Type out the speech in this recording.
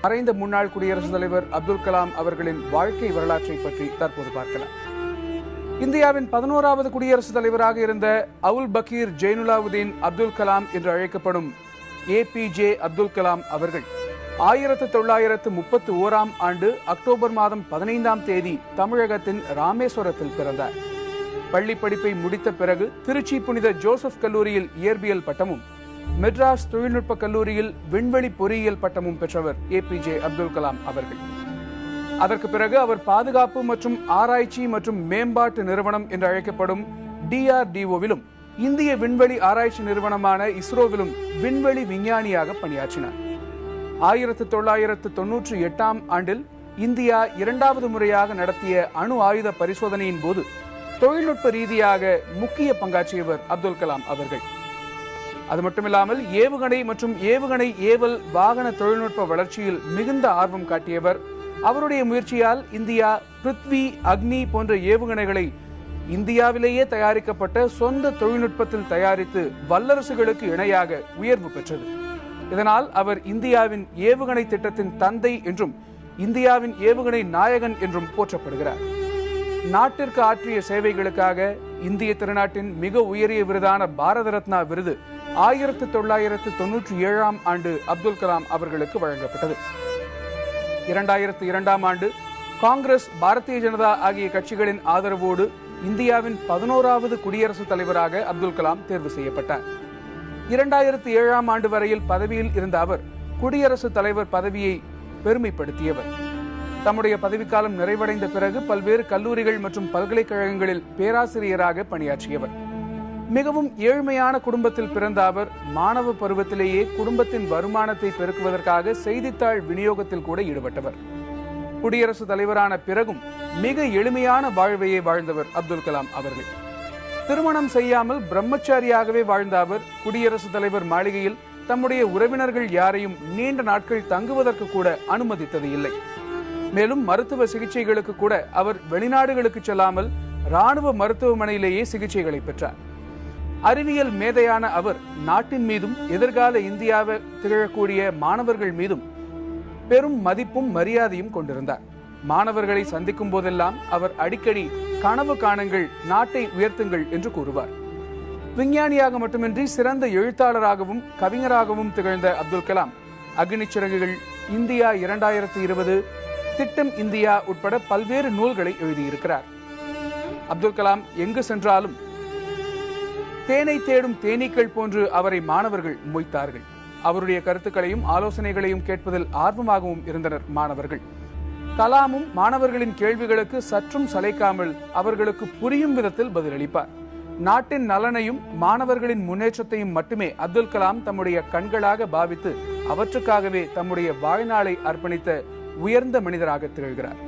மறைந்த முன்னாள் குடியரசுத் தலைவர் அப்துல் கலாம் அவர்களின் வாழ்க்கை வரலாற்றை பற்றி தற்போது பார்க்கலாம். இந்தியாவின் 11வது குடியரசுத் தலைவராக இருந்த அவுல் பக்கீர் ஜெயினுலாவுதீன் அப்துல் கலாம் என்று அழைக்கப்படும் ஏபிஜே அப்துல் கலாம் அவர்கள் 1931ஆம் ஆண்டு அக்டோபர் மாதம் 15ஆம் தேதி தமிழகத்தின் ராமேஸ்வரத்தில் பிறந்தார். பள்ளி படிப்பை முடித்த பிறகு திருச்சி புனித ஜோசப் கல்லூரியில் இயற்பியல் பட்டமும், மெட்ராஸ் தொழில்நுட்ப கல்லூரியில் விண்வெளி பொறியியல் பட்டமும் பெற்றவர் ஏபிஜே அப்துல் கலாம் அவர்கள். அதற்கு பிறகு அவர் பாதுகாப்பு மற்றும் ஆராய்ச்சி மற்றும் மேம்பாட்டு நிறுவனம் என்று அழைக்கப்படும் DRDOவிலும், இந்திய விண்வெளி ஆராய்ச்சி நிறுவனமான இஸ்ரோவிலும் விண்வெளி விஞ்ஞானியாக பணியாற்றினார். 1998ஆம் ஆண்டில் இந்தியா 2வது முறையாக நடத்திய அணு ஆயுத பரிசோதனையின் போது தொழில்நுட்ப ரீதியாக முக்கிய பங்காற்றியவர் அப்துல் கலாம் அவர்கள். அது மட்டுமில்லாமல் ஏவுகணை மற்றும் ஏவுகணை ஏவல் வாகன தொழில்நுட்ப வளர்ச்சியில் மிகுந்த ஆர்வம் காட்டியவர். அவருடைய முயற்சியால் இந்தியா பிருத்வி, அக்னி போன்ற ஏவுகணைகளை இந்தியாவிலேயே தயாரிக்கப்பட்ட சொந்த தொழில்நுட்பத்தில் தயாரித்து வல்லரசுகளுக்கு இணையாக உயர்வு பெற்றது. இதனால் அவர் இந்தியாவின் ஏவுகணை திட்டத்தின் தந்தை என்றும் இந்தியாவின் ஏவுகணை நாயகன் என்றும் போற்றப்படுகிறார். நாட்டிற்கு ஆற்றிய சேவைகளுக்காக இந்திய திருநாட்டின் மிக உயரிய விருதான பாரத ரத்னா விருது 1997ஆம் ஆண்டு அப்துல் கலாம் அவர்களுக்கு வழங்கப்பட்டது. 2002ஆம் ஆண்டு காங்கிரஸ், பாரதிய ஜனதா ஆகிய கட்சிகளின் ஆதரவோடு இந்தியாவின் 11வது குடியரசுத் தலைவராக அப்துல் கலாம் தேர்வு செய்யப்பட்டார். 2007ஆம் ஆண்டு வரையில் பதவியில் இருந்த அவர் குடியரசுத் தலைவர் பதவியை பெருமைப்படுத்தியவர். தம்முடைய பதவிக்காலம் நிறைவடைந்த பிறகு பல்வேறு கல்லூரிகள் மற்றும் பல்கலைக்கழகங்களில் பேராசிரியராக பணியாற்றியவர். மிகவும் ஏழ்மையான குடும்பத்தில் பிறந்த அவர் மாணவ பருவத்திலேயே குடும்பத்தின் வருமானத்தை பெருக்குவதற்காக செய்தித்தாள் விநியோகத்தில் கூட ஈடுபட்டவர். குடியரசுத் தலைவரான பிறகும் மிக எளிமையான வாழ்வையை வாழ்ந்தவர் அப்துல் கலாம் அவர்கள். திருமணம் செய்யாமல் பிரம்மச்சாரியாகவே வாழ்ந்த அவர் குடியரசுத் தலைவர் மாளிகையில் தம்முடைய உறவினர்கள் யாரையும் நீண்ட நாட்கள் தங்குவதற்கு கூட அனுமதித்தது இல்லை. மேலும் மருத்துவ சிகிச்சைகளுக்கு கூட அவர் வெளிநாடுகளுக்கு செல்லாமல் ராணுவ மருத்துவமனையிலேயே சிகிச்சைகளை பெற்றார். அறிவியல் மேதையான அவர் நாட்டின் மீதும் எதிர்கால இந்தியாவை திகழக்கூடிய மாணவர்கள் மீதும் பெரும் மதிப்பும் மரியாதையும் கொண்டிருந்தார். மாணவர்களை சந்திக்கும் போதெல்லாம் அவர் அடிக்கடி கனவு காணுங்கள், நாட்டை உயர்த்துங்கள் என்று கூறுவார். விஞ்ஞானியாக மட்டுமின்றி சிறந்த எழுத்தாளராகவும் கவிஞராகவும் திகழ்ந்த அப்துல் கலாம் அக்னி சிறகுகள், இந்தியா 2020, திட்டம் இந்தியா உட்பட பல்வேறு நூல்களை எழுதியிருக்கிறார். அப்துல் கலாம் எங்கு சென்றாலும் தேனை தேடும் தேனீக்கள் போன்று அவரை மாணவர்கள் மொய்த்தார்கள். அவருடைய கருத்துக்களையும் ஆலோசனைகளையும் கேட்பதில் ஆர்வமாகவும் இருந்தனர் மாணவர்கள். கலாமும் மாணவர்களின் கேள்விகளுக்கு சற்றும் சளைக்காமல் அவர்களுக்கு புரியும் விதத்தில் பதிலளிப்பார். நாட்டின் நலனையும் மாணவர்களின் முன்னேற்றத்தையும் மட்டுமே அப்துல் கலாம் தம்முடைய கண்களாக பாவித்து அவற்றுக்காகவே தம்முடைய வாழ்நாளை அர்ப்பணித்த உயர்ந்த மனிதராக திகழ்கிறார்.